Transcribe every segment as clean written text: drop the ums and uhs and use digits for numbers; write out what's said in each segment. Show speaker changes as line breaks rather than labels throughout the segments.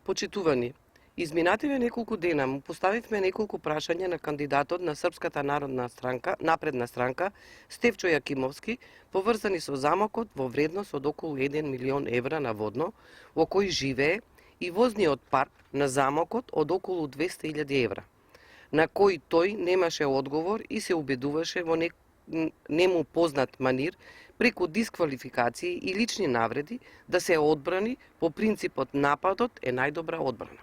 Почитувани, изминативе неколку дена му поставивме неколку прашања на кандидатот на Српската народна странка, напредна странка, Стефчо Јакимовски, поврзани со замокот во вредност од околу 1 милион евра на Водно, во кој живее, и возниот парк на замокот од околу 200.000 евра, на кој тој немаше одговор и се убедуваше во нему познат манир преку дисквалификации и лични навреди да се одбрани по принципот нападот е најдобра одбрана.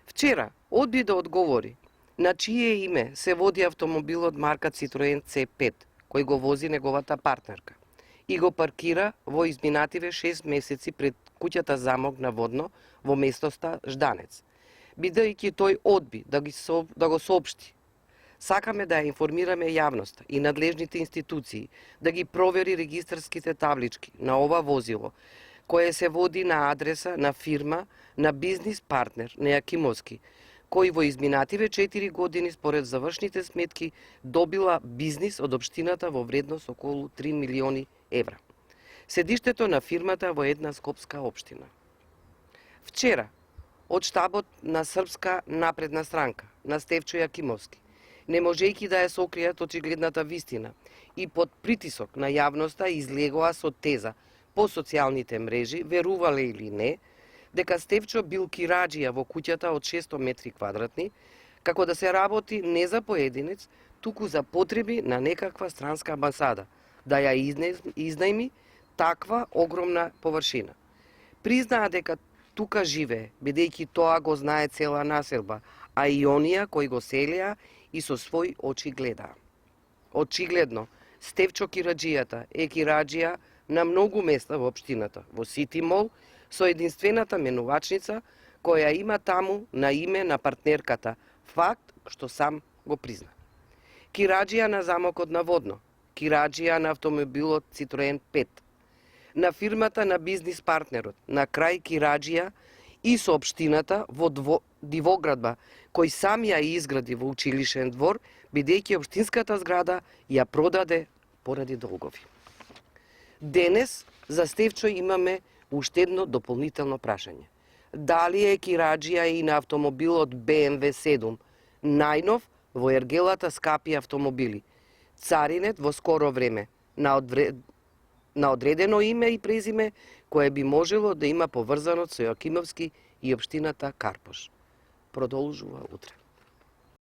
Вчера одби да одговори на чие име се води автомобилот марка Citroen C5, кој го вози неговата партнерка, и го паркира во изминативе 6 месеци пред куќата замок на Водно во местоста Жданец. Бидејќи тој одби да го соопшти, сакаме да ја информираме јавноста и надлежните институции да ги провери регистарските таблички на ова возило, кое се води на адреса на фирма на бизнис партнер на Јакимовски, кој во изминативе 4 години според завршните сметки добила бизнис од општината во вредност околу 3 милиони евра. Седиштето на фирмата во една скопска општина. Вчера, од штабот на Српска напредна странка, на Стефчо Јакимовски, не можејќи да ја сокријат очигледната вистина и под притисок на јавноста излегоа со теза по социјалните мрежи, верувале или не, дека Стефчо бил кираџија во куќата од 600 метри квадратни, како да се работи не за поединец, туку за потреби на некаква странска амбасада, да ја изнајми таква огромна површина. Признаа дека тука живее, бидејќи тоа го знае цела населба, а и оние кои го селеа и со свој очи гледаа. Очигледно, Стефчо кираџијата е кираџија на многу места во општината, во Сити Мол, со единствената менувачница која има таму на име на партнерката, факт што сам го призна. Кираџија на замокот на Водно, кираџија на автомобилот Citroen 5, на фирмата на бизнис партнерот, на крај кираџија и со општината во дивоградба, кој сам ја изгради во училишен двор, бидејќи општинската зграда ја продаде поради долгови. Денес за Стефчо имаме уште едно дополнително прашање. Дали е кираџија и на автомобилот BMW 7, најнов во ергелата скапи автомобили, царинет во скоро време, на одредено име и презиме, кое би можело да има поврзаност со Јакимовски и општината Карпош. Продолжува утре.